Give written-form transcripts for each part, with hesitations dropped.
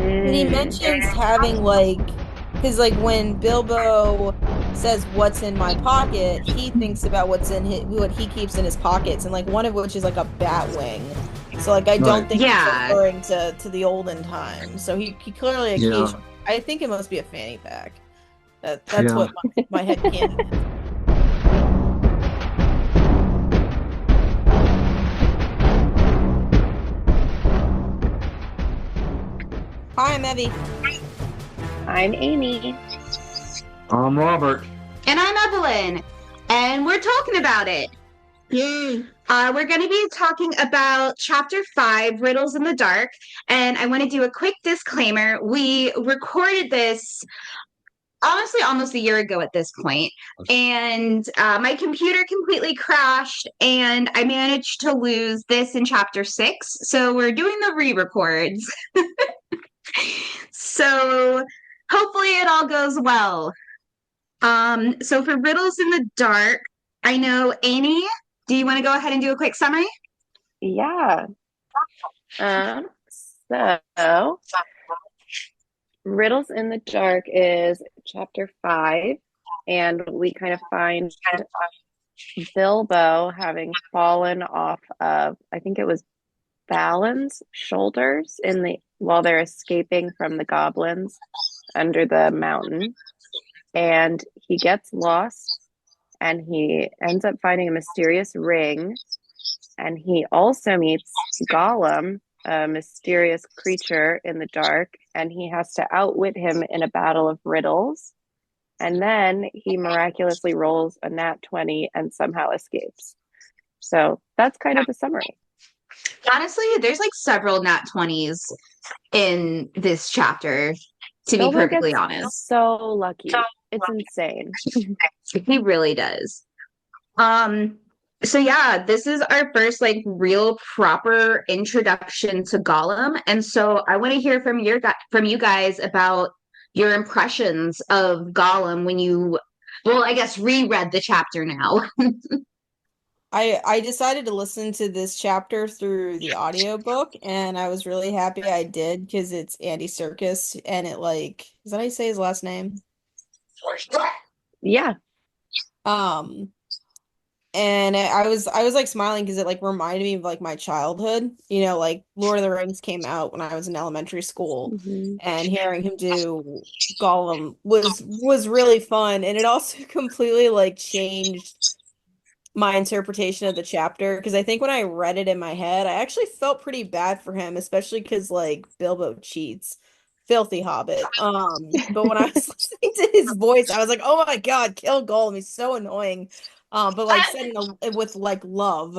And he mentions having because like when Bilbo says what's in my pocket, he thinks about what he keeps in his pockets, and like one of which is like a bat wing. So like I don't Right. think he's Yeah. referring to the olden times. So he clearly Yeah. occasionally, I think it must be a fanny pack. That's Yeah. what my head canon is. Hi, I'm Evie. I'm Amy. I'm Robert. And I'm Evelyn. And we're talking about it. Yay. We're going to be talking about Chapter 5, Riddles in the Dark. And I want to do a quick disclaimer. We recorded this, honestly, almost a year ago at this point. And my computer completely crashed, and I managed to lose this in Chapter 6. So we're doing the re-records. So hopefully it all goes well. So for Riddles in the Dark, I know Amy, do you want to go ahead and do a quick summary? Yeah. So Riddles in the Dark is chapter 5, and we kind of find Bilbo having fallen off of, I think it was Balin's shoulders while they're escaping from the goblins under the mountain, and he gets lost, and he ends up finding a mysterious ring, and he also meets Gollum, a mysterious creature in the dark, and he has to outwit him in a battle of riddles. And then he miraculously rolls a nat 20 and somehow escapes. So that's kind of the summary. Honestly, there's like several nat 20s in this chapter, to be Bilbo perfectly gets honest. so lucky. It's insane. He really does. So yeah, this is our first like real proper introduction to Gollum. And so I want to hear from you guys about your impressions of Gollum when you, well, I guess reread the chapter now. I decided to listen to this chapter through the audiobook, and I was really happy I did because it's Andy Serkis, and it like, is that how you say his last name? Yeah. Um and I was like smiling because it like reminded me of like my childhood. Like Lord of the Rings came out when I was in elementary school, Mm-hmm. and hearing him do Gollum was really fun, and it also completely like changed my interpretation of the chapter because I think when I read it in my head, I actually felt pretty bad for him, especially because like Bilbo cheats. Filthy Hobbit. But when I was listening to his voice, I was like, "Oh my God, kill Gollum! He's so annoying." But like said with like love.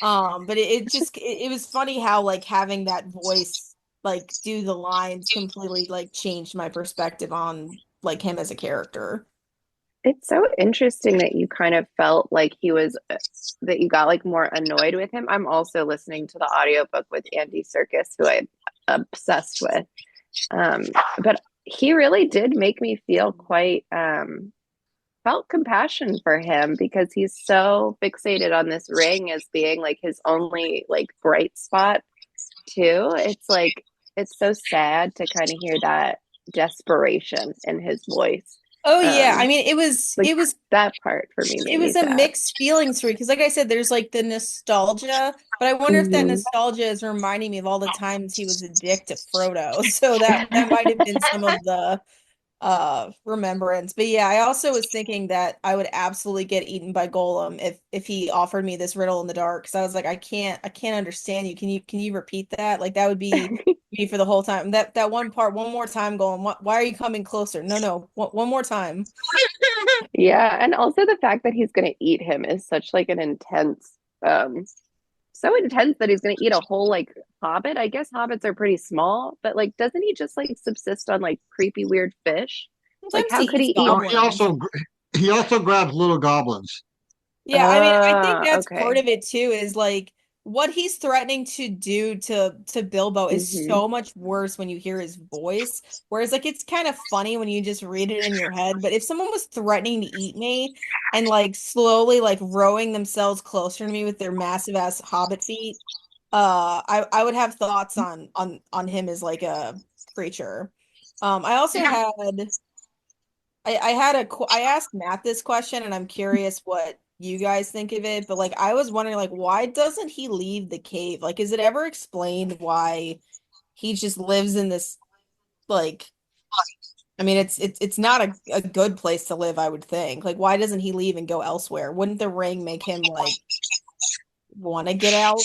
But it was funny how like having that voice like do the lines completely like changed my perspective on like him as a character. It's so interesting that you kind of felt like that you got like more annoyed with him. I'm also listening to the audiobook with Andy Serkis, who I'm obsessed with. Um, but he really did make me feel felt compassion for him because he's so fixated on this ring as being like his only like bright spot too. It's so sad to kind of hear that desperation in his voice. Oh yeah, I Um, mean it was like it was that part for me it made me was a sad. mixed feelings for me because like I said, there's like the nostalgia, but I wonder if that Mhm. nostalgia is reminding me of all the times he was a dick to Frodo. So that might have been some of the remembrance. But yeah, I also was thinking that I would absolutely get eaten by Golem if he offered me this riddle in the dark because I was like I can't understand you. Can you repeat that? Like that would be me for the whole time. That one part one more time, Golem. Why are you coming closer? No, one more time. Yeah, and also the fact that he's going to eat him is such like an so intense that he's going to eat a whole like hobbit. I guess hobbits are pretty small, but like, doesn't he just like subsist on like creepy, weird fish? Like, Sometimes he how could eats he eat? Oh, goblins. he also grabs little goblins. Yeah, I mean, I think that's part Okay. of it too, is like what he's threatening to do to Bilbo is Hmm. so much worse when you hear his voice. Whereas like it's kind of funny when you just read it in your head, but if someone was threatening to eat me and like slowly like rowing themselves closer to me with their massive ass hobbit feet, I would have thoughts on him as like a creature. I also had I had I asked Matt this question and I'm curious what you guys think of it, but like I was wondering like why doesn't he leave the cave? Like is it ever explained why he just lives in this like I mean it's not a good place to live, I would think. Like why doesn't he leave and go elsewhere? Wouldn't the ring make him like want to get out?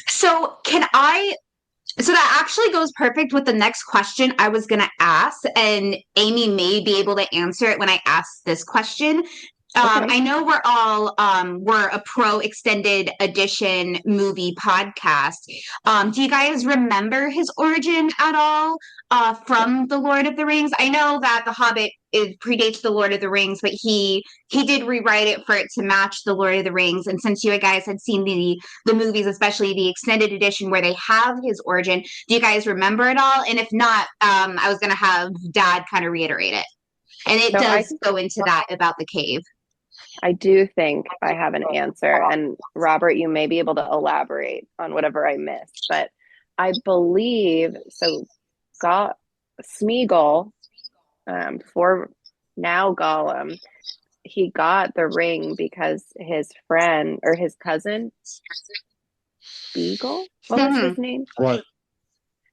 So can I so that actually goes perfect with the next question I was going to ask, and Amy may be able to answer it when I ask this question. Okay. I know we're all we're a pro extended edition movie podcast. Do you guys remember his origin at all from the Lord of the Rings? I know that The Hobbit predates the Lord of the Rings, but he did rewrite it for it to match the Lord of the Rings. And since you guys had seen the movies, especially the extended edition where they have his origin, do you guys remember it all? And if not, I was going to have Dad kind of reiterate it. And it So does go into that about the cave. I do think I have an answer. And Robert, you may be able to elaborate on whatever I missed. But I believe so. Got Smeagol, for now Gollum, he got the ring because his friend or his cousin Beagle, what was his Mhm. name? Right.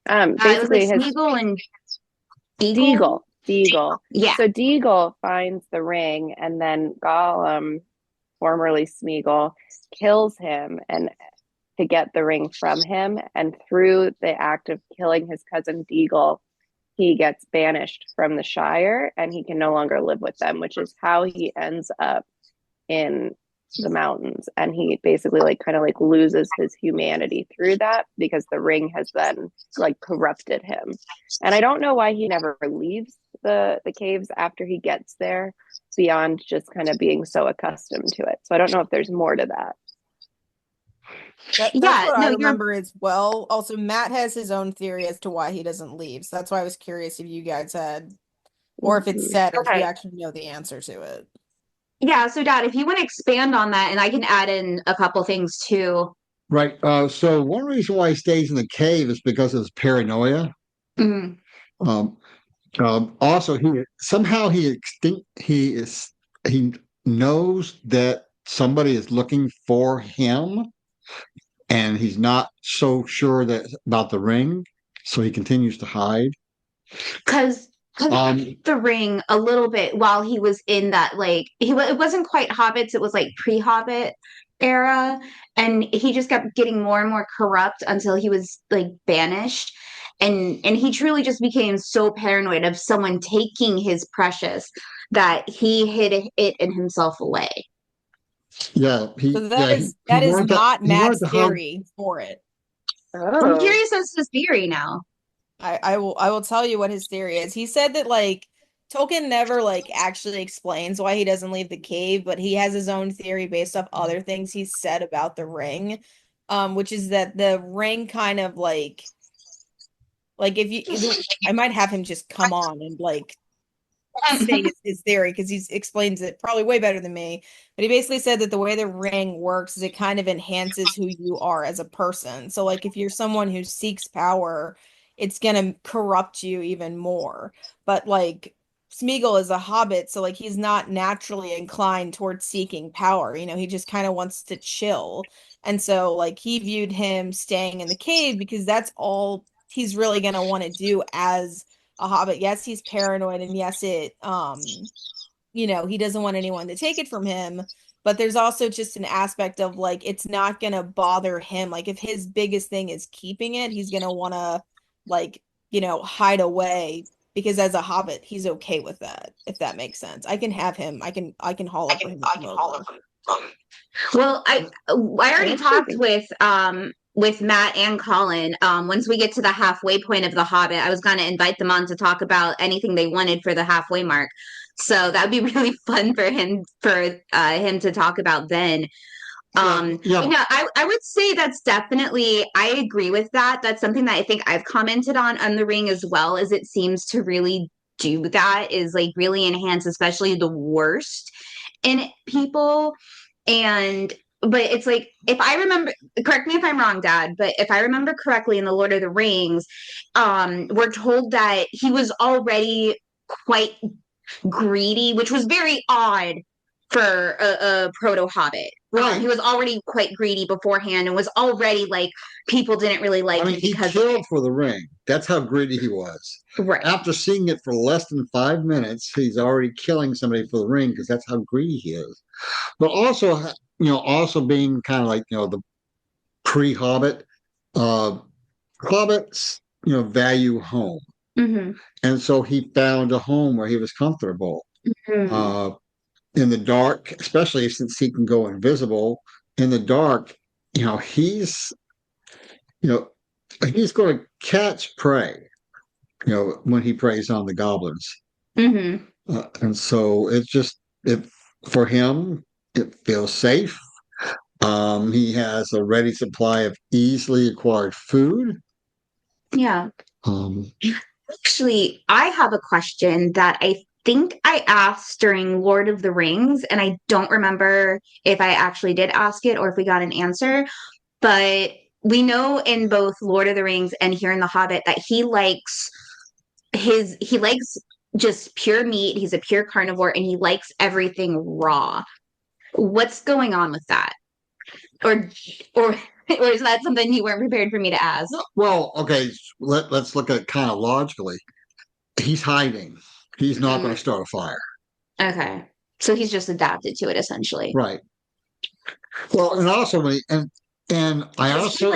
It was like Basically his Smeagol and Beagle. Deagle. Yeah. So Deagle finds the ring, and then Gollum, formerly Smeagol, kills him and to get the ring from him. And through the act of killing his cousin Deagle, he gets banished from the Shire and he can no longer live with them, which is how he ends up in the mountains. And he basically like kind of like loses his humanity through that because the ring has then like corrupted him. And I don't know why he never leaves the caves after he gets there beyond just kind of being so accustomed to it. So I don't know if there's more to that. That's Yeah, what I no, you're remember as well. Also, Matt has his own theory as to why he doesn't leave. So that's why I was curious if you guys had, or if it's Mhm. said, or if you okay. actually know the answer to it. Yeah, so Dad, if you want to expand on that, and I can add in a couple things too. Right. So one reason why he stays in the cave is because of his paranoia. Mhm. Um, Also, he somehow he extinct. He knows that somebody is looking for him, and he's not so sure that about the ring, so he continues to hide. Because Um, the ring a little bit while he was in that like it wasn't quite hobbits, it was like pre-hobbit era, and he just kept getting more and more corrupt until he was like banished, and he truly just became so paranoid of someone taking his precious that he hid it in himself away. yeah, So he that is not wanted Matt's to hug. theory for it. I'm Oh, curious as to his theory now. I will tell you what his theory is. He said that like Tolkien never like actually explains why he doesn't leave the cave, but he has his own theory based off other things he's said about the ring. Which is that the ring kind of like if you I might have him just come on and like say his theory because he explains it probably way better than me. But he basically said that the way the ring works is it kind of enhances who you are as a person. So like if you're someone who seeks power, it's gonna corrupt you even more. But like Smeagol is a hobbit, so like he's not naturally inclined towards seeking power. You know, he just kind of wants to chill. And so like he viewed him staying in the cave because that's all he's really gonna want to do as a hobbit. Yes, he's paranoid and yes, you know, he doesn't want anyone to take it from him, but there's also just an aspect of like it's not gonna bother him. Like if his biggest thing is keeping it, he's gonna wanna like, you know, hide away because as a hobbit, he's okay with that, if that makes sense. I can have him, I can haul it for him to come over. Well, I already talked interesting. with Matt and Colin. Once we get to the halfway point of The Hobbit, I was going to invite them on to talk about anything they wanted for the halfway mark. So that would be really fun for him to talk about then. Yeah, yeah, Yeah, I would say that's definitely, I agree with that. That's something that I think I've commented on the ring as well, as it seems to really do that, is like really enhance, especially the worst in people. And but it's like, if I remember, correct me if I'm wrong, Dad, but if I remember correctly in the Lord of the Rings, we're told that he was already quite greedy, which was very odd for a proto Hobbit. Right. He was already quite greedy beforehand and was already like, people didn't really like I mean, him he because killed for the ring. That's how greedy he was. right. After seeing it for less than 5 minutes, he's already killing somebody for the ring because that's how greedy he is. But also, also being kind of like, the pre-Hobbit, uh, Hobbits, value home. Mm-hmm. And so he found a home where he was comfortable. Mm-hmm. In the dark, especially since he can go invisible in the dark, he's, you know, he's going to catch prey, when he preys on the goblins. Mm-hmm. And so it for him, it feels safe. He has a ready supply of easily acquired food. Yeah. Um, Actually, I have a question that I think I asked during Lord of the Rings, and I don't remember if I actually did ask it or if we got an answer. But we know in both Lord of the Rings and here in The Hobbit that he likes just pure meat. He's a pure carnivore and he likes everything raw. What's going on with that? Or or or is that something you weren't prepared for me to ask? well, okay, let's look at it kind of logically. He's hiding. He's not going to start a fire. Okay. So he's just adapted to it essentially. Right. Well, and also and I also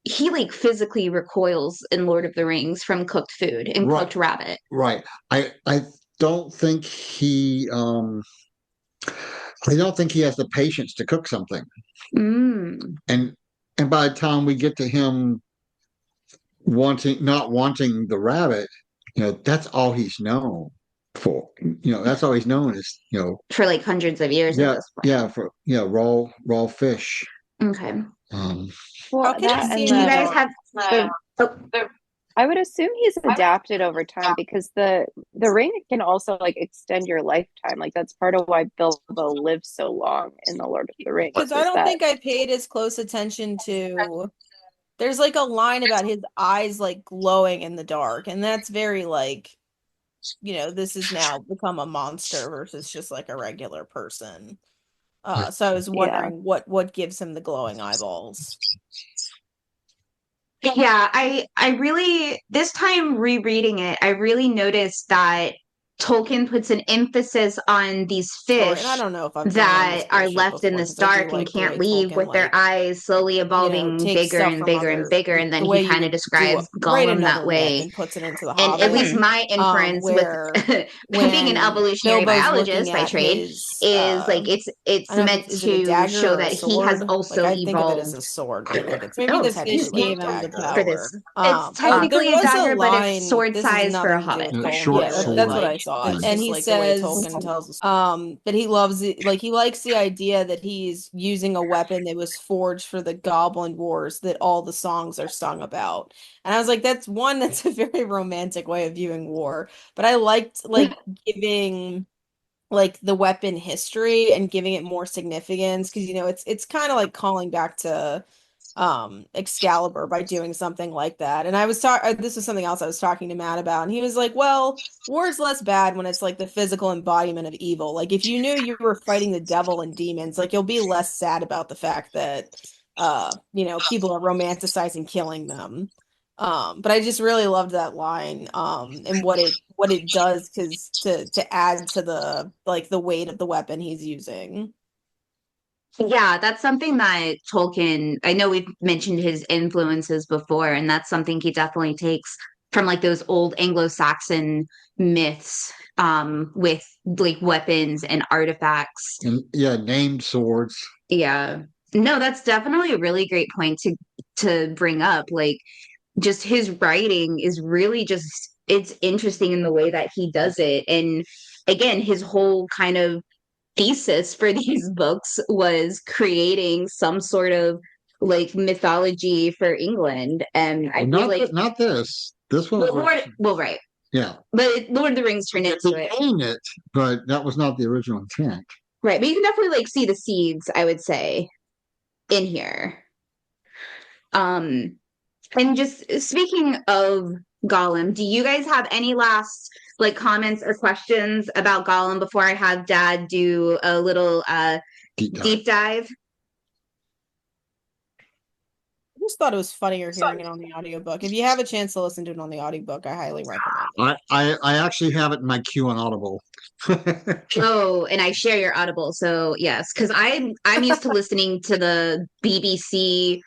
He like physically recoils in Lord of the Rings from cooked food and right, cooked rabbit. right. I don't think he I don't think he has the patience to cook something. Mm. And by the time we get to him not wanting the rabbit, that's all he's known for. That's all he's known is, For like hundreds of years at yeah, this point. yeah, for raw fish. Okay. Um, How Well, can that you and Do you see guys have the oh, I would assume he's adapted over time because the ring can also like extend your lifetime. Like that's part of why Bilbo lives so long in the Lord of the Rings because I is don't that think I paid as close attention to there's like a line about his eyes like glowing in the dark, and that's very like, this has now become a monster versus just like a regular person. So I was yeah. wondering what gives him the glowing eyeballs. yeah, I really this time rereading it, I really noticed that Tolkien puts an emphasis on these Or, and I fish don't know if I've gone on this that are bullshit left in before this because I do dark and like the can't way leave Tolkien with their like, eyes slowly evolving takes bigger stuff and from bigger and other bigger. And then the he way you kind of would do describes write Gollum that another book way. and puts it into the And at least Hobbit. my inference with Where being an when evolutionary Bilbo's looking biologist by at trade his is like I it's don't know if meant it's is it a to dagger show or a that he has sword? Like also I think of it as evolved. a sword, but I think it's Oh, maybe the excuse fish me gave him the for power. this. It's There technically a was a dagger, but it's line. sword This has size for a nothing to do hobbit. with Tolkien. short Yeah, sword. that's what I thought. It's And just he like says, but he loves it. Like he likes the idea that he's using a weapon that was forged for the Goblin Wars that all the songs are sung about. And I was like, that's a very romantic way of viewing war. But I liked like giving like the weapon history and giving it more significance because it's kind of like calling back to Excalibur by doing something like that. And I was talking this was something else I was talking to Matt about, and he was like, well, war is less bad when it's like the physical embodiment of evil. Like if you knew you were fighting the devil and demons, like you'll be less sad about the fact that people are romanticizing killing them. But I just really loved that line, and what it does because to add to the like the weight of the weapon he's using. Yeah, that's something that Tolkien, I know we've mentioned his influences before, and that's something he definitely takes from like those old Anglo-Saxon myths, with like weapons and artifacts. and yeah, named swords. Yeah. No, that's definitely a really great point to bring up. Like just his writing is really just it's interesting in the way that he does it. And again, his whole kind of thesis for these books was creating some sort of like mythology for England. And I feel like Not this. This one was right. yeah. But Lord of the Rings turned into it. Became it, but that was not the original intent. Right. But you can definitely like see the seeds, I would say. in here. And just speaking of Gollum, do you guys have any last like comments or questions about Gollum before I have Dad do a little deep dive? I just thought it was funnier hearing it on the audiobook. If you have a chance to listen to it on the audiobook, I highly recommend it. I actually have it in my queue on Audible. Oh, and I share your Audible, so yes, because I'm used to listening to the BBC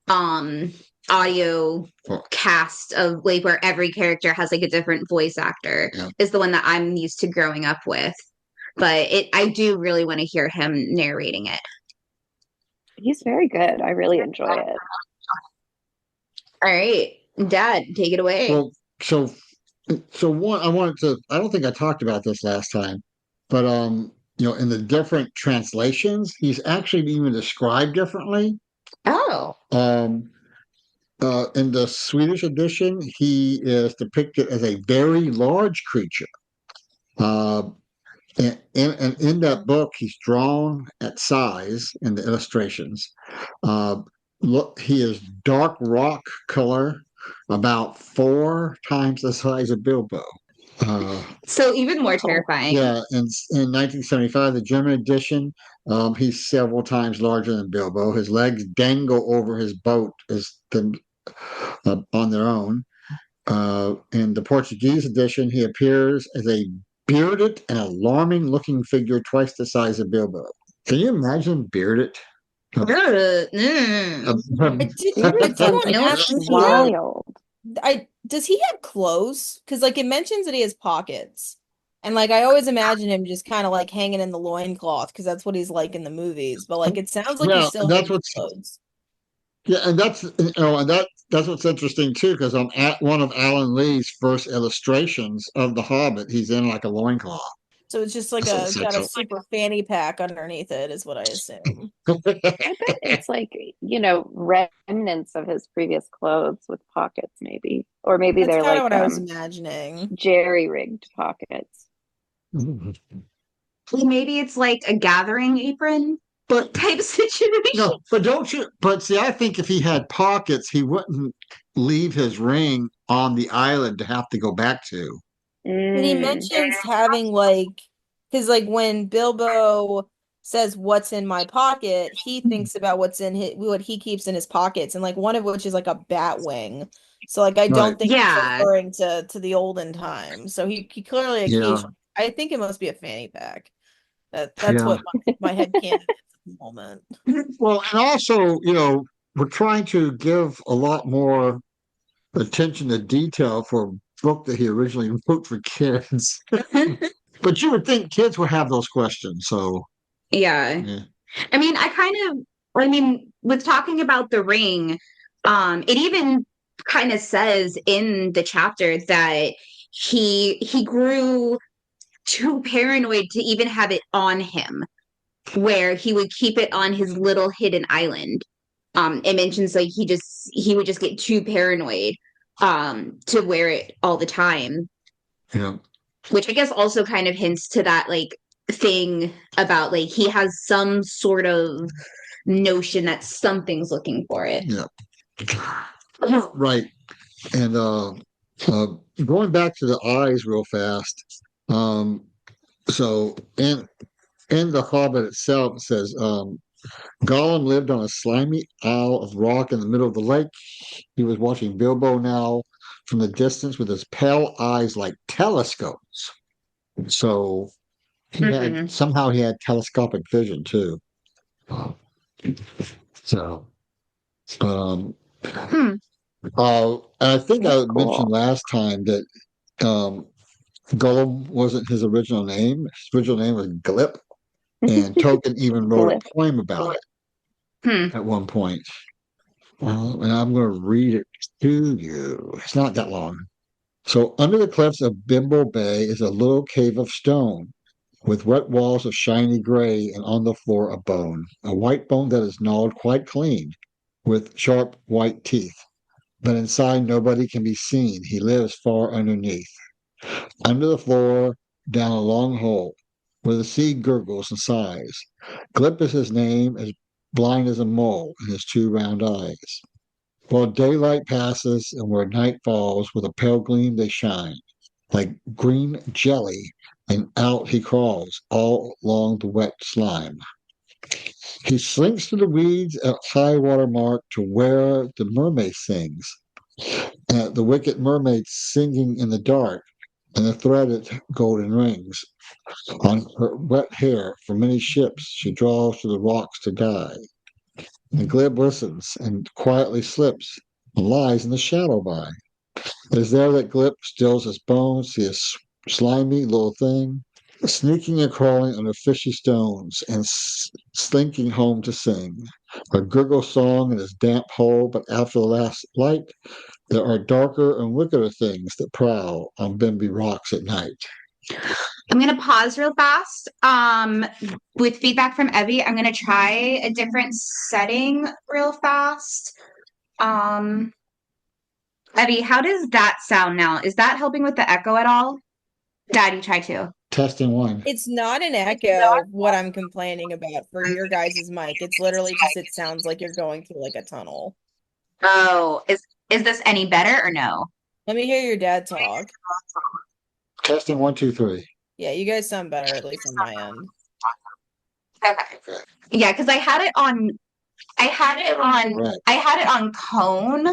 um audio cast of like where every character has like a different voice actor Yeah. is the one that I'm used to growing up with. But I do really want to hear him narrating it. He's very good. I really enjoy it. All right, Dad, take it away. Well, so one, I wanted to. I don't think I talked about this last time, but in the different translations, he's actually even described differently. Oh, In the Swedish edition, he is depicted as a very large creature. Uh, and in that book, he's drawn at size in the illustrations. Look, he is dark rock color, about 4 times the size of Bilbo. so even more terrifying. Yeah, in 1975, the German edition, he's several times larger than Bilbo. His legs dangle over his boat on their own. In the Portuguese edition, he appears as a bearded and alarming-looking figure twice the size of Bilbo. Can you imagine bearded? Ugh, I do, I Bearded do sounds want to ask, wild. does he have clothes? Because like it mentions that he has pockets. And like I always imagine him just kind of like hanging in the loincloth because that's what he's like in the movies. But like it sounds like he Yeah, still that's has what's clothes. yeah, and that's what's interesting too, because on at one of Alan Lee's first illustrations of the Hobbit, he's in like a loincloth. So it's just like got a super fanny pack underneath it, is what I assume. I bet it's like, remnants of his previous clothes with pockets, maybe. Or maybe That's they're kind of like what I was imagining. jerry-rigged pockets. maybe it's like a gathering apron, but type situation. No, but don't you? But see, I think if he had pockets, he wouldn't leave his ring on the island to have to go back to. But he Mm. mentions having like, because like when Bilbo says what's in my pocket, he thinks about what he keeps in his pockets, and like one of which is like a bat wing. So like I Right. don't think he's Yeah. referring to the olden times. So he clearly Yeah. occasionally I think it must be a fanny pack. That's Yeah. what my head canon is at the moment. Well, and also, we're trying to give a lot more attention to detail for a book that he originally wrote for kids. But you would think kids would have those questions. So, Yeah. yeah. I mean, with talking about the ring, it even kind of says in the chapter that he grew too paranoid to even have it on him, where he would keep it on his little hidden island. It mentions like he would just get too paranoid to wear it all the time, Yeah. which I guess also kind of hints to that like thing about like he has some sort of notion that something's looking for it. Yeah. Right. And uh, going back to the eyes real fast. Um, so in the Hobbit itself, it says Gollum lived on a slimy isle of rock in the middle of the lake. He was watching Bilbo now from the distance with his pale eyes like telescopes. So somehow he had telescopic vision too. So um, Hmm. I think I That's mentioned cool. last time that um, Gollum wasn't his original name. His original name was Glip, and Tolkien even wrote Glyph. a poem about it Hmm. at one point. And I'm going to read it to you. It's not that long. So, under the cliffs of Bimble Bay is a little cave of stone with wet walls of shiny gray, and on the floor a bone, a white bone that is gnawed quite clean with sharp white teeth. But inside nobody can be seen. He lives far underneath. Under the floor, down a long hole, where the sea gurgles and sighs. Glip is his name, as blind as a mole in his two round eyes. While daylight passes and where night falls, with a pale gleam they shine, like green jelly, and out he crawls, all along the wet slime. He slinks through the weeds at high water mark to where the mermaid sings, the wicked mermaid singing in the dark, and the threaded golden rings on her wet hair. For many ships she draws to the rocks to die. And Glib listens and quietly slips and lies in the shadow by. It is there that Glib stills his bones, see a slimy little thing, sneaking and crawling under fishy stones and slinking home to sing. A gurgle song in his damp hole, but after the last light, there are darker and wickeder things that prowl on Bimby rocks at night. I'm going to pause real fast. With feedback from Evie, I'm going to try a different setting real fast. Evie, how does that sound now? Is that helping with the echo at all? Daddy, try to. Testing one. It's not an echo, what I'm complaining about for your guys' mic. It's literally just it sounds like you're going through like a tunnel. Oh, is this any better or no? Let me hear your dad talk. Testing 1, 2, 3. Yeah, you guys sound better, at least on my end. Okay. Yeah, because I had it on cone.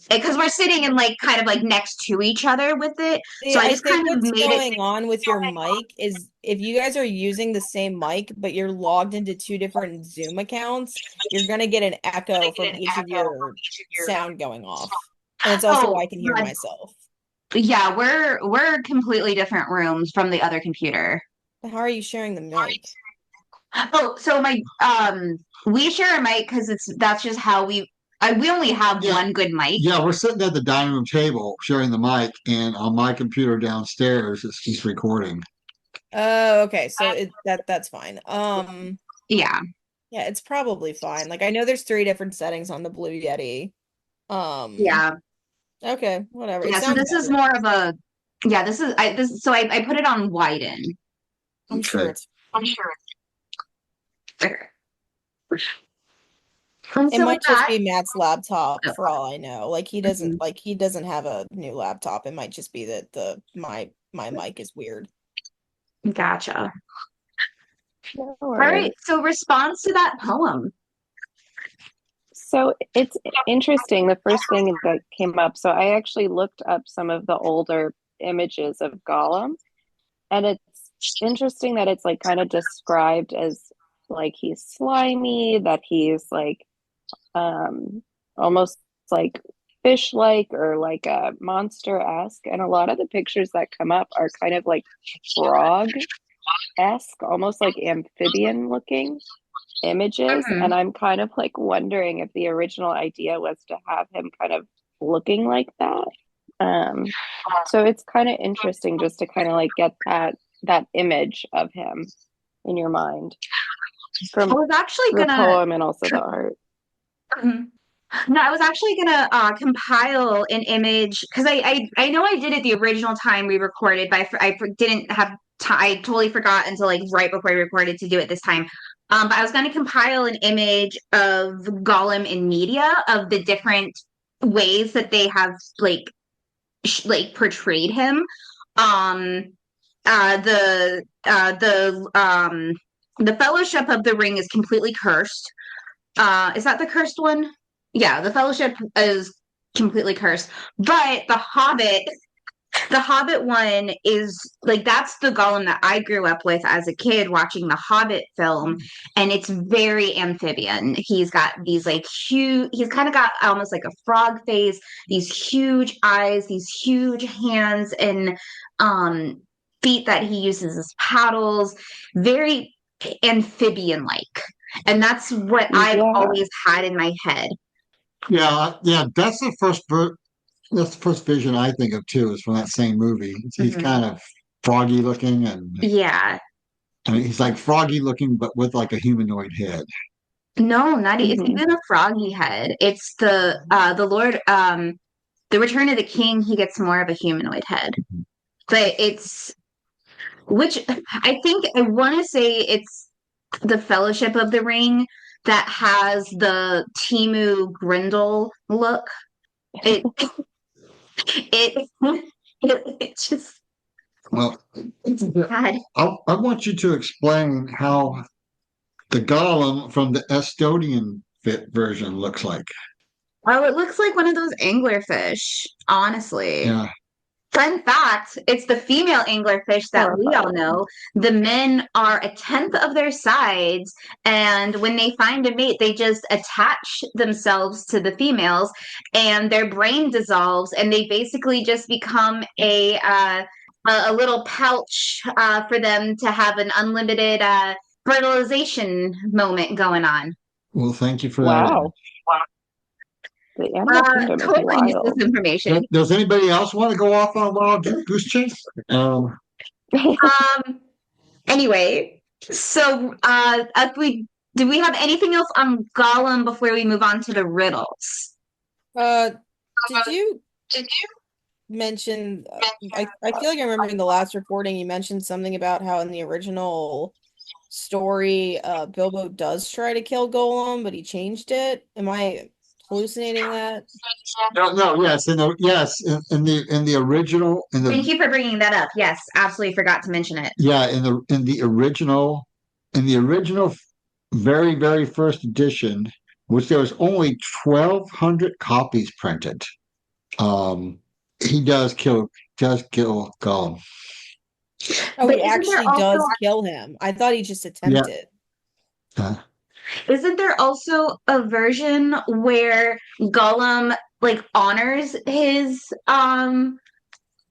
Because we're sitting in like kind of like next to each other with it. So I I just think kind of what's made going it. on with your mic is if you guys are using the same mic, but you're logged into two different Zoom accounts, you're gonna get an echo from each of your sound going off. And it's also why I can hear God. myself. Yeah, we're completely different rooms from the other computer. But how are you sharing the mic? Oh, so my we share a mic because that's just how we only have one good mic. Yeah, we're sitting at the dining room table sharing the mic, and on my computer downstairs, it's recording. Oh, okay. So that's fine. Yeah. Yeah, it's probably fine. Like I know there's three different settings on the Blue Yeti. Yeah. Okay, whatever. It Yeah, so sounds this is better. more of a this is I put it on widen. I'm sure it's There. it So might with just that, be Matt's laptop for all I know. Like Mhm. he doesn't have a new laptop. It might just be that my mic is weird. Gotcha. No All right. worries. So response to that poem. So it's interesting. The first thing that came up, so I actually looked up some of the older images of Gollum, and it's interesting that it's like kind of described as like he's slimy, that he's like almost like fish-like or like a monster-esque. And a lot of the pictures that come up are kind of like frog-esque, almost like amphibian looking images. Mhm. And I'm kind of like wondering if the original idea was to have him kind of looking like that. So it's kind of interesting just to kind of like get that image of him in your mind I from was actually the gonna poem and also the art. Mhm. No, I was actually gonna compile an image because I know I did it the original time we recorded, but didn't have time. I totally forgot until like right before we recorded to do it this time. But I was gonna compile an image of Gollum in media of the different ways that they have like portrayed him. Um, the Fellowship of the Ring is completely cursed. Is that the cursed one? Yeah, the Fellowship is completely cursed. But the Hobbit one is like that's the Gollum that I grew up with as a kid watching the Hobbit film, and it's very amphibian. He's got these like huge, he's kind of got almost like a frog face, these huge eyes, these huge hands, and feet that he uses as paddles, very amphibian like. And that's what I've Yeah. always had in my head. Yeah, that's the that's the first vision I think of too, is from that same movie. He's Mhm. kind of froggy looking, and Yeah. I mean, he's like froggy looking, but with like a humanoid head. No, not it's Mhm. even a froggy head. It's the Lord the Return of the King, he gets more of a humanoid head. But it's which I think I want to say it's the Fellowship of the Ring that has the Timu Grindel look. It it it just Well, it's bad. I want you to explain how the golem from the Estonian fit version looks like. Oh, it looks like one of those anglerfish, honestly. Yeah. Fun fact, it's the female anglerfish that we all Horrifying. know. The men are a tenth of their size, and when they find a mate, they just attach themselves to the females, and their brain dissolves, and they basically just become a little pouch for them to have an unlimited fertilization moment going on. Well, thank you for that. Wow. The animal kingdom is Totally missed this wild. information. Does anybody else want to go off on a wild goose chase? Um, Anyway, so if we do we have anything else on Gollum before we move on to the riddles? Uh, did you mention? I feel like I remember in the last recording you mentioned something about how in the original story, Bilbo does try to kill Golem, but he changed it. Am I hallucinating that? No, no, yes, in the original Thank you for bringing that up. Yes, absolutely forgot to mention it. in the original very, very first edition, which there was only 1,200 copies printed. Um, he does kill Gollum. Oh, But he actually does kill him. I thought he just Yeah. attempted. Uh, isn't there also a version where Gollum like honors his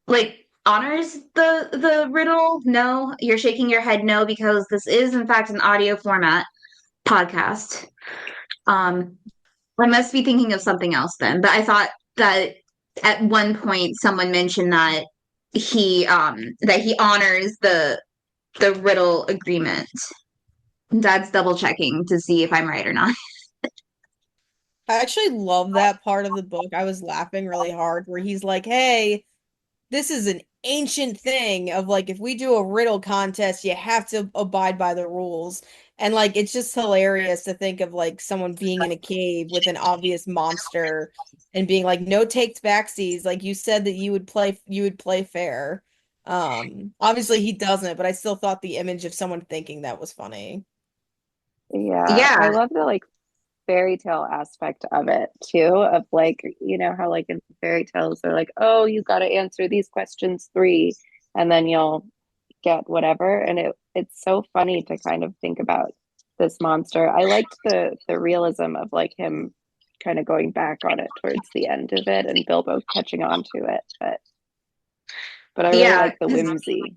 like honors the riddle? No, you're shaking your head no because this is in fact an audio format podcast. Um I must be thinking of something else then, but I thought that at one point someone mentioned that he honors the riddle agreement. Dad's double checking to see if I'm right or not. I actually love that part of the book. I was laughing really hard where he's like, "Hey, this is an ancient thing of like if we do a riddle contest, you have to abide by the rules." And like it's just hilarious to think of like someone being in a cave with an obvious monster and being like, "No takes backsies." Like you said that you would play fair. Obviously he doesn't, but I still thought the image of someone thinking that was funny. Yeah, I Yeah, love the like fairy tale aspect of it too, of like, how like in fairy tales they're like, oh, you got to answer these questions three, and then you'll get whatever. And it's so funny to kind of think about this monster. I liked the realism of like him kind of going back on it towards the end of it and Bilbo catching on to it, but I really yeah, like the whimsy.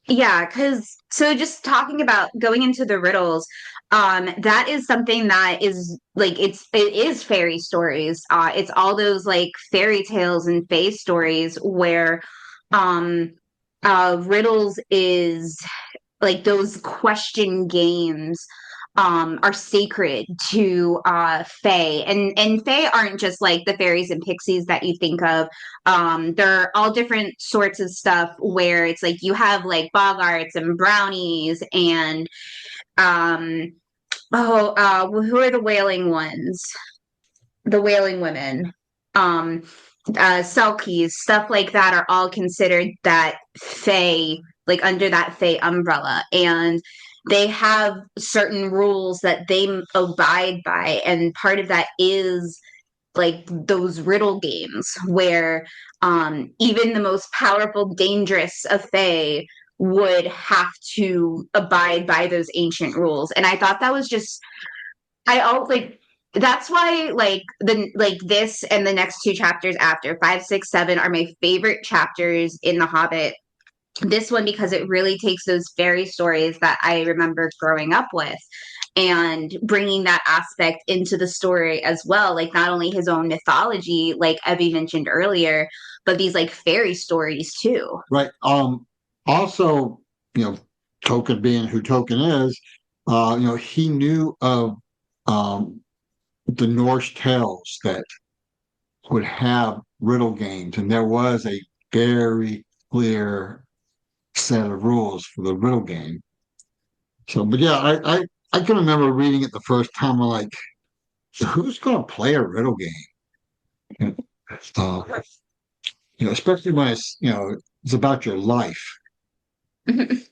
yeah. Because so just talking about going into the riddles, that is something that is like it is fairy stories. It's all those like fairy tales and fae stories where, um, riddles is like those question games are sacred to fae, and fae aren't just like the fairies and pixies that you think of. They're all different sorts of stuff where it's like you have like bogarts and brownies and um who are the wailing ones, the wailing women, um selkies, stuff like that are all considered that fae, like under that fae umbrella, and they have certain rules that they abide by, and part of that is like those riddle games where even the most powerful dangerous of fae would have to abide by those ancient rules, and I thought that was just I all like that's why like this and the next two chapters after 5, 6, 7 are my favorite chapters in The Hobbit. This one because it really takes those fairy stories that I remember growing up with and bringing that aspect into the story as well. Like not only his own mythology, like Evie mentioned earlier, but these like fairy stories too. right. Also, you know, Token being who Token is, he knew of um the Norse tales that would have riddle games, and there was a very clear set of rules for the riddle game. So, but yeah, I can remember reading it the first time. I'm like, who's going to play a riddle game? Uh, especially when it's about your life. And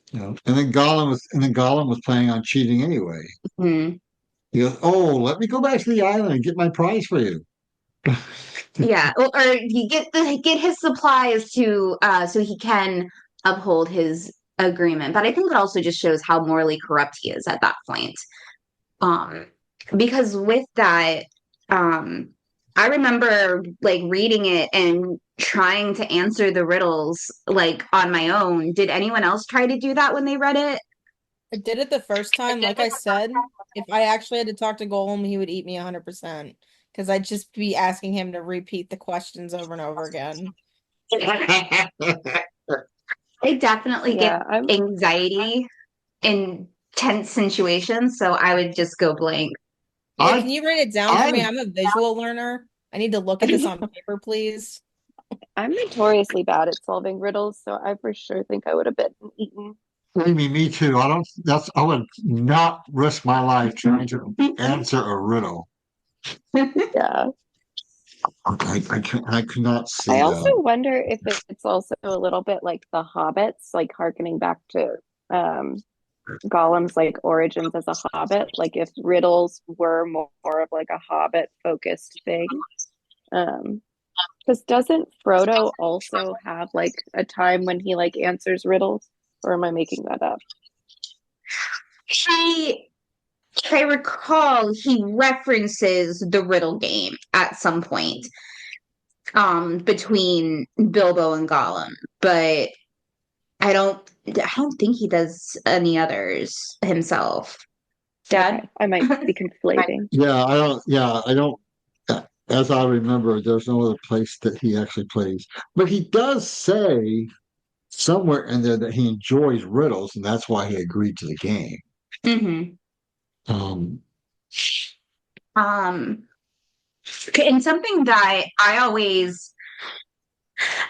then Gollum was planning on cheating anyway. Mhm. He goes, "Oh, let me go back to the island and get my prize for you." Yeah, or he get his supplies to so he can uphold his agreement. But I think it also just shows how morally corrupt he is at that point. Um, because with that, um, I remember like reading it and trying to answer the riddles like on my own. Did anyone else try to do that when they read it? I did it the first time. Like I said, if I actually had to talk to Golem, he would eat me 100% because I'd just be asking him to repeat the questions over and over again. I definitely get Yeah, I'm anxiety in tense situations, so I would just go blank. Yeah, I can you write it down for I me? I'm a visual learner. I need to look at this on paper, please. I'm notoriously bad at solving riddles, so I for sure think I would have been eaten. Amy, me too. I would not risk my life trying to answer a riddle. Yeah. I could not I see also that. wonder if it's also a little bit like the Hobbits, like harkening back to um Gollum's like origins as a hobbit, like if riddles were more of like a hobbit focused thing. Um, because doesn't Frodo also have like a time when he like answers riddles? Or am I making that up? He, I recall, he references the riddle game at some point, between Bilbo and Gollum, but I don't think he does any others himself. Dad? Okay, I might be conflating. I don't. As I remember, there's no other place that he actually plays. But he does say somewhere in there that he enjoys riddles, and that's why he agreed to the game. Hmm. Um, Um, and something that I always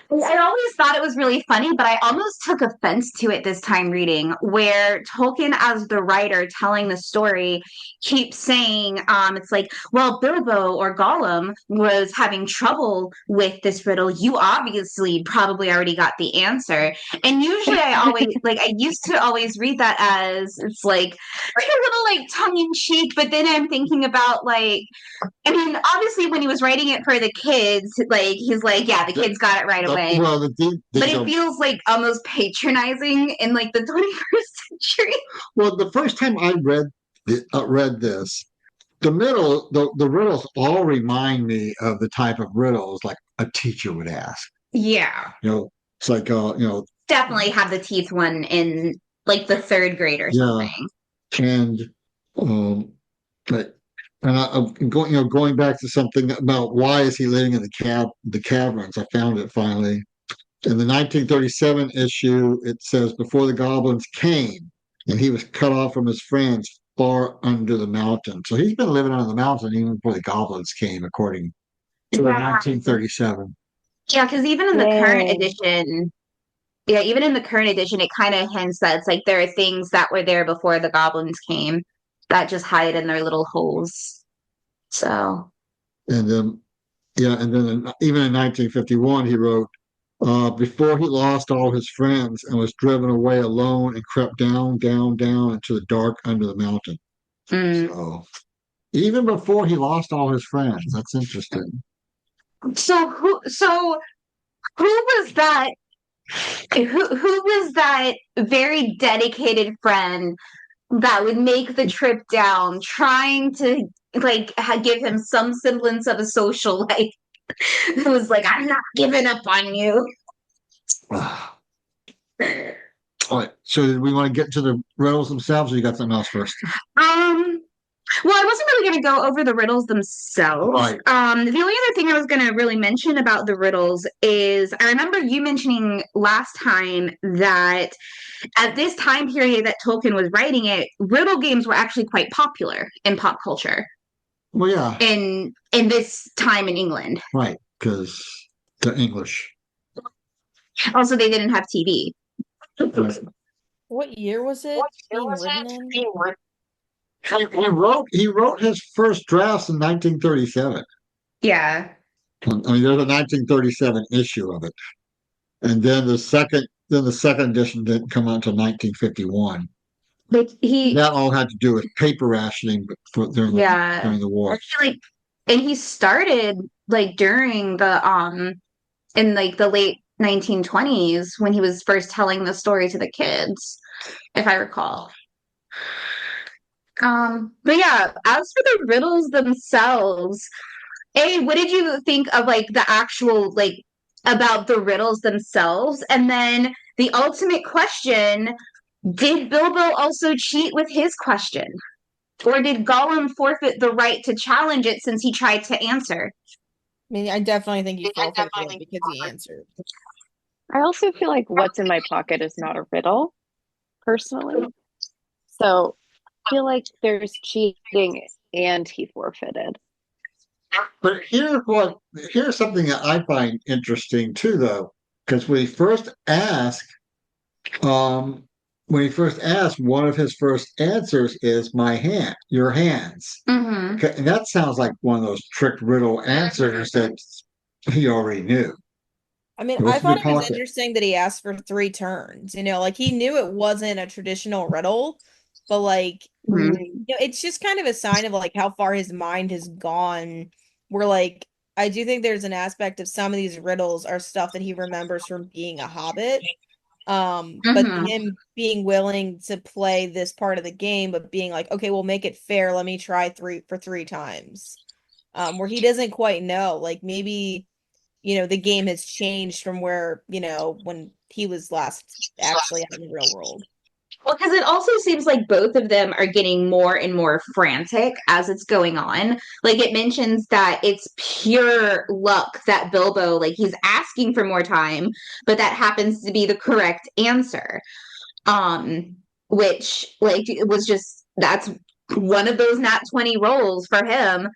thought it was really funny, but I almost took offense to it this time reading, where Tolkien, as the writer telling the story, keeps saying, it's like, well, Bilbo or Gollum was having trouble with this riddle. You obviously probably already got the answer. And usually I used to always read that as it's like a little like tongue in cheek, but then I'm thinking about like, I mean, obviously, when he was writing it for the kids, like he's like, yeah, the kids got it right away. well, But it feels like almost patronizing in like the 21st century. the first time I read this, the riddles all remind me of the type of riddles like a teacher would ask. Yeah, It's like definitely have the teeth one in like the third grade or yeah, something. and um, but I'm going back to something about why is he living in the caverns. I found it finally in the 1937 issue. It says before the goblins came, and he was cut off from his friends far under the mountain. So he's been living under the mountain even before the goblins came, according to the 1937. Yeah, because even in the current Dang. edition, yeah, even in the current edition, it kind of hints that it's like there are things that were there before the goblins came that just hide in their little holes. So, And then even in 1951, he wrote, before he lost all his friends and was driven away alone and crept down, down, down into the dark under the mountain. mm. So even before he lost all his friends, that's interesting. So who was that who was that very dedicated friend that would make the trip down trying to like give him some semblance of a social life? It was like, I'm not giving up on you. All right. So did we want to get to the riddles themselves, or you got something else first? Well, I wasn't really going to go over the riddles themselves. Right. The only other thing I was going to really mention about the riddles is I remember you mentioning last time that at this time period that Tolkien was writing it, riddle games were actually quite popular in pop culture Well, yeah. in this time in England. Right. Because they're English. Also, they didn't have TV. Right. What year was it being written in? He wrote his first drafts in 1937. Yeah. I mean, there's a 1937 issue of it, and then the second edition didn't come out until 1951. Like That all had to do with paper rationing during the war. I feel like, and he started like during the in like the late 1920s when he was first telling the story to the kids, if I recall. But yeah, as for the riddles themselves, what did you think of like the actual like about the riddles themselves? And then the ultimate question, did Bilbo also cheat with his question? Or did Gollum forfeit the right to challenge it since he tried to answer? I mean, I definitely think he forfeited it because he answered. I also feel like what's in my pocket is not a riddle, personally. So I feel like there's cheating and he forfeited. But here's something that I find interesting too, though, because um, when he first asked, one of his first answers is "my hand, your hands," Mm-hmm. and that sounds like one of those trick riddle answers that he already knew. I mean, I What's in thought your it was pocket? interesting that he asked for 3 turns. Like he knew it wasn't a traditional riddle, but like, it's just kind of a sign of like how far his mind has gone. Where like, I do think there's an aspect of some of these riddles are stuff that he remembers from being a hobbit. But Mm-hmm. him being willing to play this part of the game, but being like, okay, we'll make it fair. Let me try 3 times. Where he doesn't quite know, like maybe the game has changed from where, when he was last actually out in the real world. Well, because it also seems like both of them are getting more and more frantic as it's going on. Like it mentions that it's pure luck that Bilbo, like he's asking for more time, but that happens to be the correct answer. Which like it was just that's one of those nat 20 rolls for him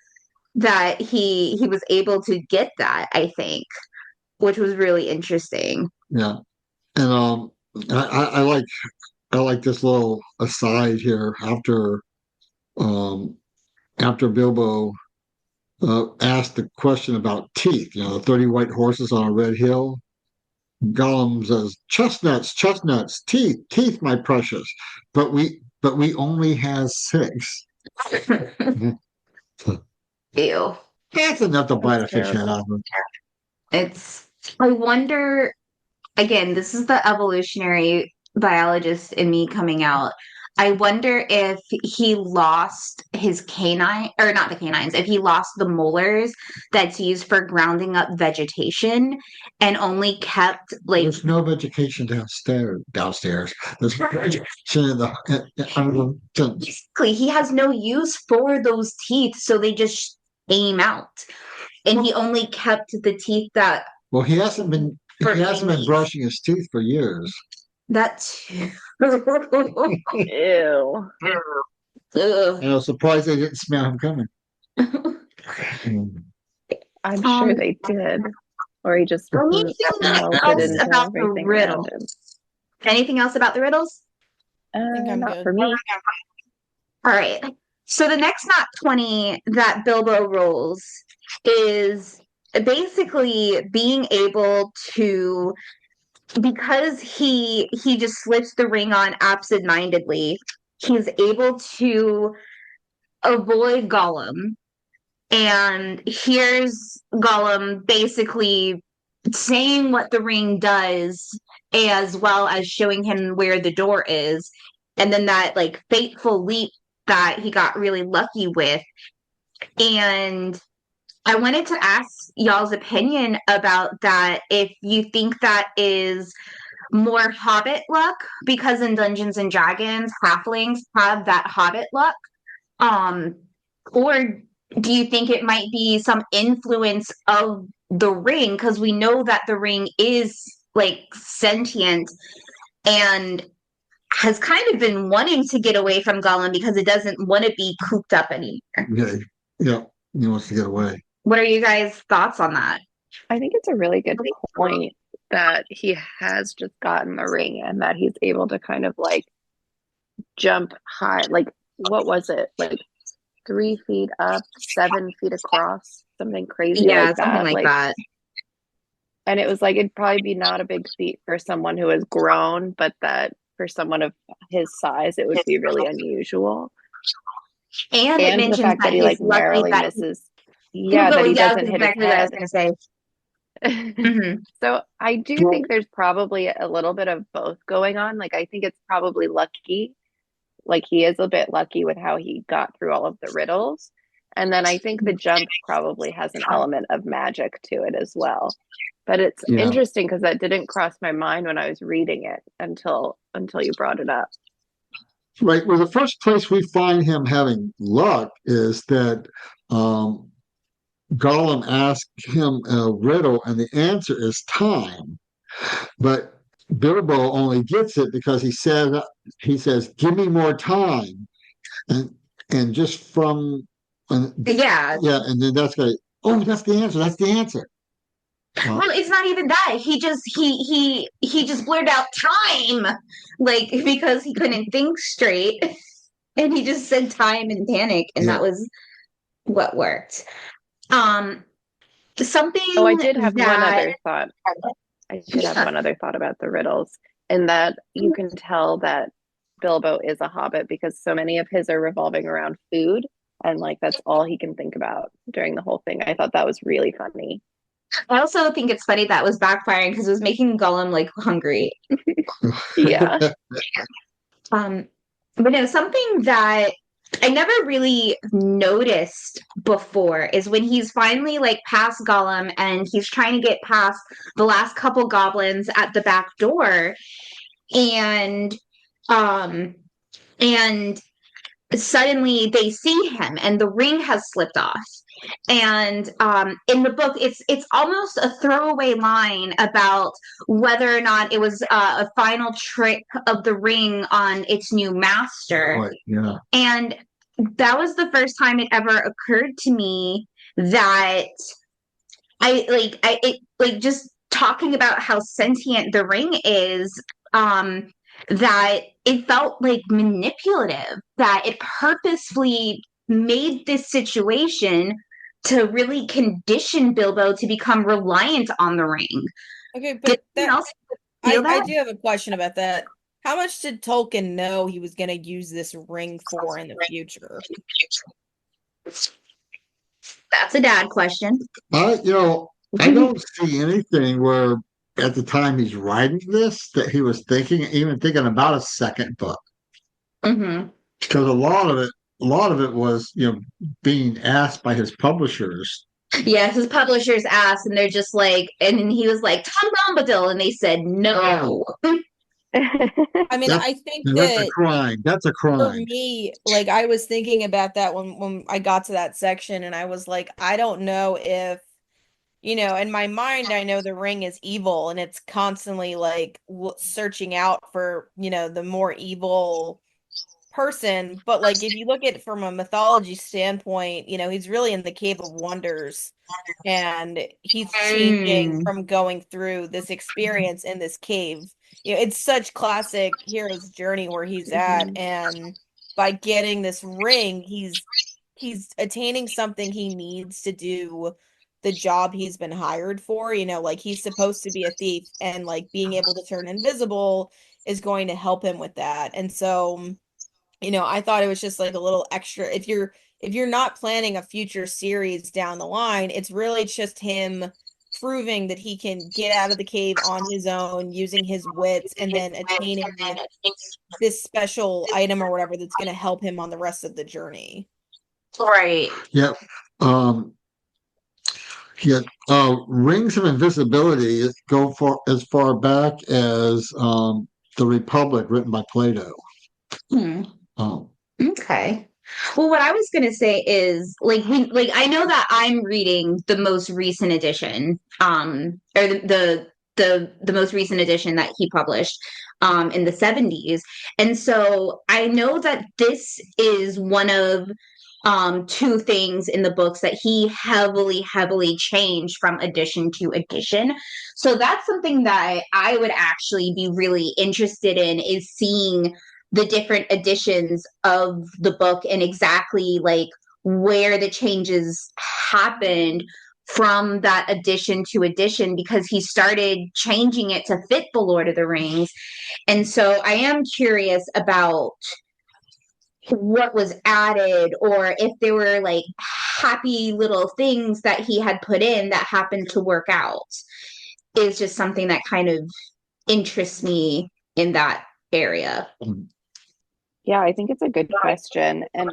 that he was able to get that, I think, which was really interesting. Yeah, and I like this little aside here um, after Bilbo asked the question about teeth. The 30 white horses on a red hill. Gollum says, "Chestnuts, chestnuts, teeth, teeth, my precious." But we only has six. Ew. That's enough to bite a That's fish head terrible. off of. It's, I wonder, again, this is the evolutionary biologist in me coming out. I wonder if he lost his canine, or not the canines, if he lost the molars that's used for grounding up vegetation and only kept like There's no vegetation downstairs. Downstairs. There's vegetation in the. basically he has no use for those teeth, so they just aim out. And he only kept the teeth that Well, he hasn't been release. brushing his teeth for years. That's Ew. Ugh. And I was surprised they didn't smell him coming. I'm sure Um, they did. Or he just anything melted else into about the everything around him. riddles? Anything else about the riddles? I think I'm Not for good. me. All right. So the next Nat 20 that Bilbo rolls is basically being able to, because he just slips the ring on absentmindedly, he's able to avoid Gollum. And here's Gollum basically saying what the ring does, as well as showing him where the door is. And then that like fateful leap that he got really lucky with. And I wanted to ask y'all's opinion about that. If you think that is more Hobbit luck, because in Dungeons and Dragons, halflings have that Hobbit luck. Um, or do you think it might be some influence of the ring? Because we know that the ring is like sentient and has kind of been wanting to get away from Gollum because it doesn't want to be cooped up anymore. Yeah, yeah, he wants to get away. What are you guys' thoughts on that? I think it's a really good point that he has just gotten the ring and that he's able to kind of like jump high. Like, what was it? Like 3 feet up, 7 feet across, something crazy Yeah, like something that. like Like, that. and it was like it'd probably be not a big feat for someone who has grown, but that for someone of his size, it would be really unusual. And it And the mentions fact that that he he's like lucky narrowly that misses, yeah, that well, he yeah, doesn't that's hit his exactly what I was head. gonna say. Hmm. So I do Well, think there's probably a little bit of both going on. Like I think it's probably lucky. Like he is a bit lucky with how he got through all of the riddles. And then I think the jump probably has an element of magic to it as well. But it's yeah. interesting because that didn't cross my mind when I was reading it until you brought it up. Right. Well, the first place we find him having luck is that um, Gollum asks him a riddle, and the answer is time. But Bilbo only gets it because he says, "Give me more time," and just from and Yeah. yeah, and then that's going. Oh, that's the answer. That's the answer. Well, it's not even that. He just blurted out time, like because he couldn't think straight, and he just said time in panic, and Yeah. that was what worked. Um, Oh, I something did have one that other thought. I did have yeah, one other thought about the riddles, and that you can tell that Bilbo is a hobbit because so many of his are revolving around food, and like that's all he can think about during the whole thing. I thought that was really funny. I also think it's funny that was backfiring because it was making Gollum like hungry. Yeah. Um, but no, something that I never really noticed before is when he's finally like past Gollum and he's trying to get past the last couple goblins at the back door, and um and suddenly they see him and the ring has slipped off. And in the book it's almost a throwaway line about whether or not it was a final trick of the ring on its new master. Right. Yeah. And that was the first time it ever occurred to me that I like just talking about how sentient the ring is, um, that it felt like manipulative, that it purposefully made this situation to really condition Bilbo to become reliant on the ring. Okay, Did but anyone that else feel I that? do have a question about that. How much did Tolkien know he was going to use this ring for in the future? That's a dad question. I don't see anything where at the time he's writing this that he was even thinking about a second book. Hmm. Because a lot of it was, being asked by his publishers. Yeah, his publishers asked, and they're just like, and then he was like, Tom Bombadil, and they said no. I mean, That's I think that's a that crime. That's a for crime. me, like I was thinking about that when I got to that section and I was like, I don't know if, in my mind I know the ring is evil and it's constantly like searching out for, the more evil person, but like if you look at it from a mythology standpoint, he's really in the Cave of Wonders and he's changing Mm. from going through this experience in this cave. It's such classic hero's journey where he's at, Mhm. and by getting this ring, he's attaining something he needs to do the job he's been hired for. Like he's supposed to be a thief, and like being able to turn invisible is going to help him with that. And so I thought it was just like a little extra. If you're not planning a future series down the line, it's really just him proving that he can get out of the cave on his own using his wits and then attaining this special item or whatever that's going to help him on the rest of the journey. Right. Yeah. Um, yeah. Rings of Invisibility go for as far back as the Republic, written by Plato. Hmm. Um, Okay. Well, what I was gonna say is like I know that I'm reading the most recent edition, or the most recent edition that he published, in the 70s. And so I know that this is one of two things in the books that he heavily changed from edition to edition. So that's something that I would actually be really interested in, is seeing the different editions of the book and exactly like where the changes happened from that edition to edition, because he started changing it to fit the Lord of the Rings. And so I am curious about what was added, or if there were like happy little things that he had put in that happened to work out, is just something that kind of interests me in that area. Yeah, I think it's a good question. And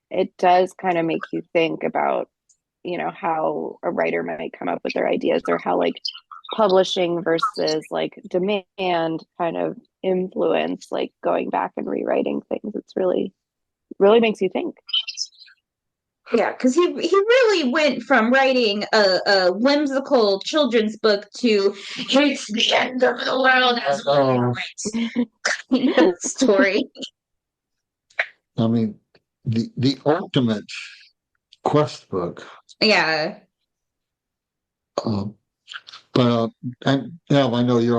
it does kind of make you think about, how a writer might come up with their ideas, or how like publishing versus like demand kind of influence like going back and rewriting things. It's really makes you think. Yeah, because he really went from writing a whimsical children's book to it's the end of the world as kind of story. I mean, the ultimate quest book. Yeah. Um, and yeah, I know you're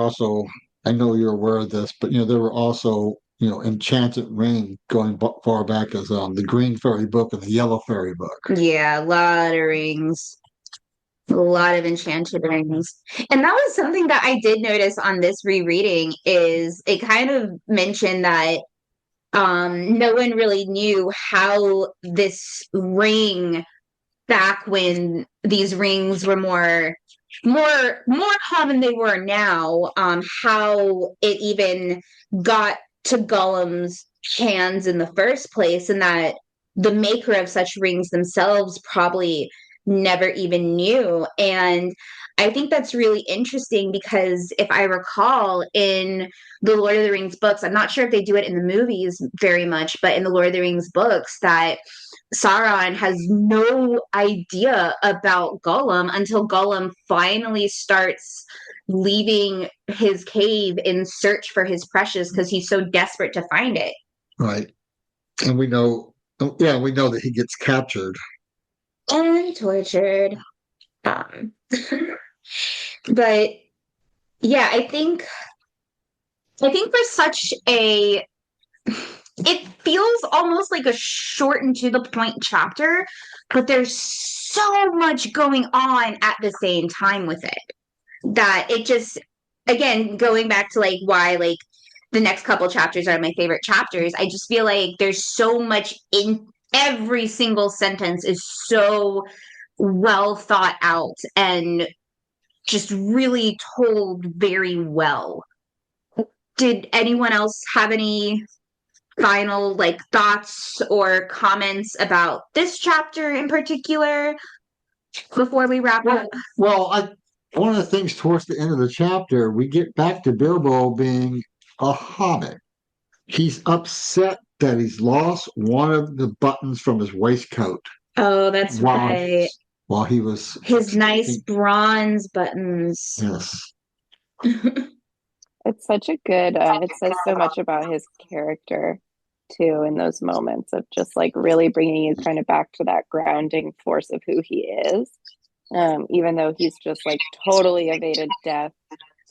aware of this, but there were also, Enchanted Ring going far back as the Green Fairy book and the Yellow Fairy book. Yeah, a lot of rings. A lot of enchanted rings. And that was something that I did notice on this rereading, is it kind of mentioned that no one really knew how this ring, back when these rings were more common than they were now, how it even got to Gollum's hands in the first place, and that the maker of such rings themselves probably never even knew. And I think that's really interesting, because if I recall, in the Lord of the Rings books, I'm not sure if they do it in the movies very much, but in the Lord of the Rings books, that Sauron has no idea about Gollum until Gollum finally starts leaving his cave in search for his precious, because he's so desperate to find it. Right. And we know that he gets captured. And tortured. But yeah, I think for such a, it feels almost like a short and to the point chapter, but there's so much going on at the same time with it, that it just, again, going back to like why like the next couple chapters are my favorite chapters, I just feel like there's so much in every single sentence, is so well thought out and just really told very well. Did anyone else have any final like thoughts or comments about this chapter in particular before we wrap up? Well, one of the things towards the end of the chapter, we get back to Bilbo being a hobbit. He's upset that he's lost one of the buttons from his waistcoat. Oh, that's right. While he was His nice bronze buttons. Yes. It's such a good, it says so much about his character too, in those moments of just like really bringing you kind of back to that grounding force of who he is. Even though he's just like totally evaded death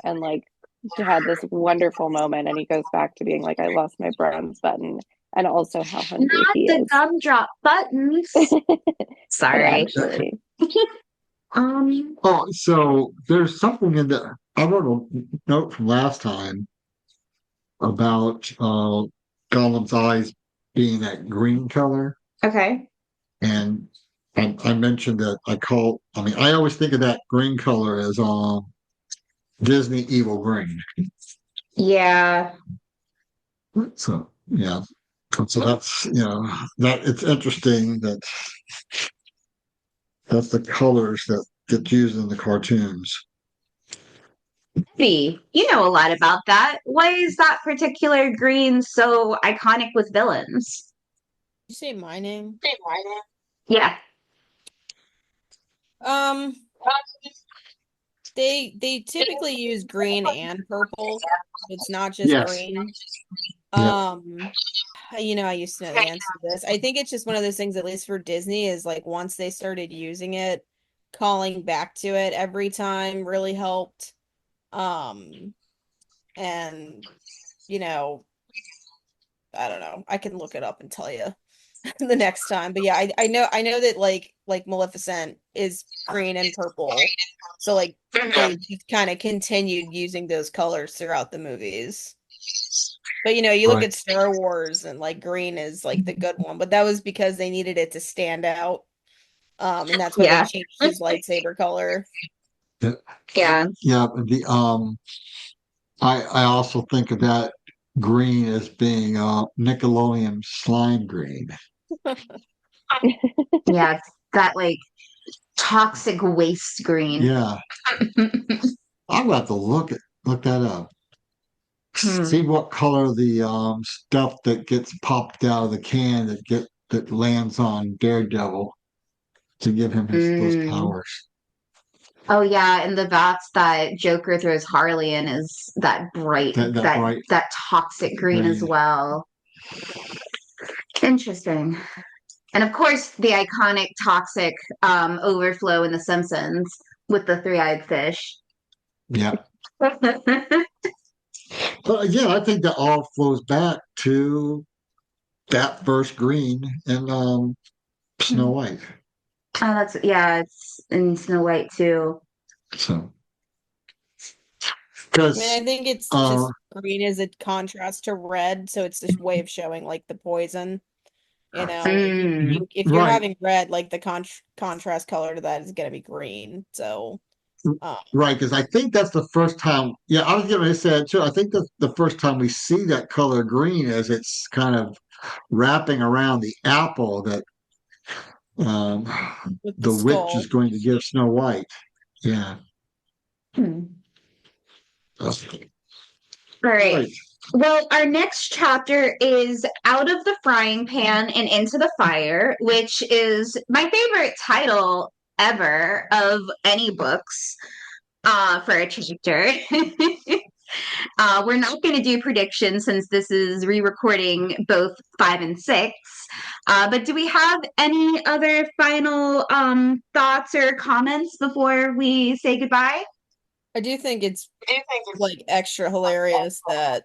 and like had this wonderful moment, and he goes back to being like, I lost my bronze button, and also how hungry Not he the is. gumdrop buttons. Sorry. Actually. Oh, so there's something in there. I wrote a note from last time about Gollum's eyes being that green color. Okay. And I mentioned that I always think of that green color as Disney evil green. Yeah. So yeah. So that's that it's interesting that that's the colors that get used in the cartoons. You know a lot about that. Why is that particular green so iconic with villains? Did you say my name? Yeah. Um, they typically use green and purple. It's not just Yes. green. Yeah. I used to know the answer to this. I think it's just one of those things, at least for Disney, is like once they started using it, calling back to it every time really helped. Um, and you know, I don't know. I can look it up and tell you the next time. But yeah, I know that like Maleficent is green and purple. So like they just kind of continued using those colors throughout the movies. But you look Right. at Star Wars and like green is like the good one, but that was because they needed it to stand out. And that's why they Yeah. changed his lightsaber color. Yeah. Yeah. Yeah. I also think of that green as being Nickelodeon slime green. Yeah. It's that like toxic waste green. Yeah. I'll have to look that up. See Hmm. what color the stuff that gets popped out of the can that lands on Daredevil to give him those Mm. powers. Oh yeah, and the vats that Joker throws Harley in is that bright, That bright that toxic green as green. well. Interesting. And of course, the iconic toxic overflow in The Simpsons with the three-eyed fish. Yeah. But again, I think that all flows back to that first green in Snow White. Oh, that's yeah, it's in Snow White too. So I mean, I because think it's uh just green as a contrast to red, so it's just a way of showing like the poison. Like Mm. if you're right, having red, like the contrast color to that is gonna be green. So, um, right, because I think that's the first time. Yeah, I was gonna say it too. I think that's the first time we see that color green as it's kind of wrapping around the apple that um with the the witch is skull. going to give Snow White. Yeah. Hmm. Okay. All right. Right. Well, our next chapter is Out of the Frying Pan and Into the Fire, which is my favorite title ever of any books for a chapter. We're not going to do predictions since this is re recording both 5 and 6. But do we have any other final thoughts or comments before we say goodbye? I do think it's like extra hilarious that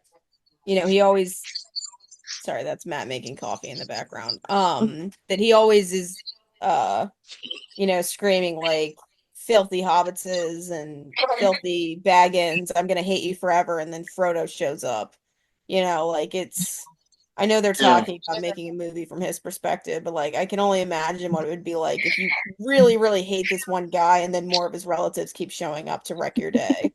he always sorry, that's Matt making coffee in the background. That he always is uh screaming like filthy hobbitses and filthy baggins, I'm gonna hate you forever, and then Frodo shows up. Like I know they're Yeah. talking about making a movie from his perspective, but like I can only imagine what it would be like if you really, really hate this one guy and then more of his relatives keep showing up to wreck your day.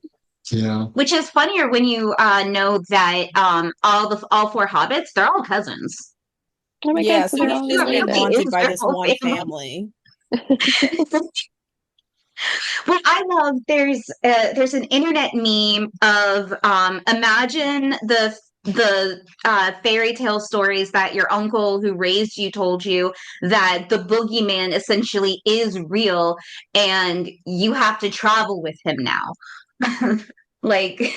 Yeah. Which is funnier when you know that all four hobbits, they're all cousins. Oh my Yeah, God, so so they're he's all just being related. Really haunted is by their this whole one family. family. What I love, there's an internet meme of imagine the fairy tale stories that your uncle who raised you told you that the boogeyman essentially is real and you have to travel with him now. Like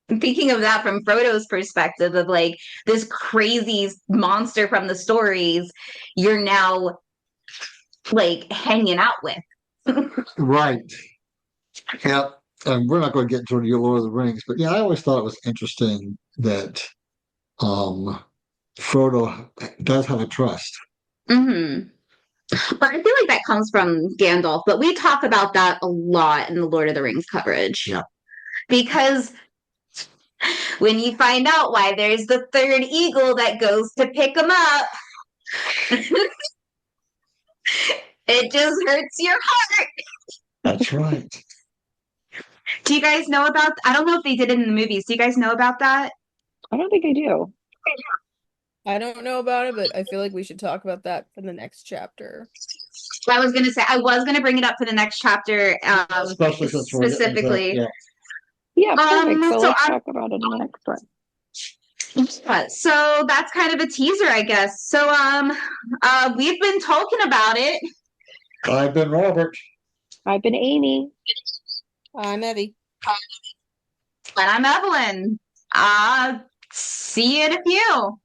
thinking of that from Frodo's perspective of like this crazy monster from the stories you're now like hanging out with. Right. Yeah. And we're not going to get into the Lord of the Rings, but yeah, I always thought it was interesting that um Frodo does have a trust. Mm-hmm. But I feel like that comes from Gandalf, but we talk about that a lot in the Lord of the Rings coverage. Yeah. Because when you find out why there's the third eagle that goes to pick him up, it just hurts your heart. That's right. Do you guys know about I don't know if they did it in the movies. Do you guys know about that? I don't think I do. I don't know about it, but I feel like we should talk about that for the next chapter. I was gonna say I was gonna bring it up for the next chapter, Especially since we're getting into that. specifically. Yeah. Yeah, perfect. So So let's talk about it in the next one. so that's kind of a teaser, I guess. So we've been talking about it, I've been Robert. I've been Amy. I'm Evie. and I'm Evelyn. See you in a few.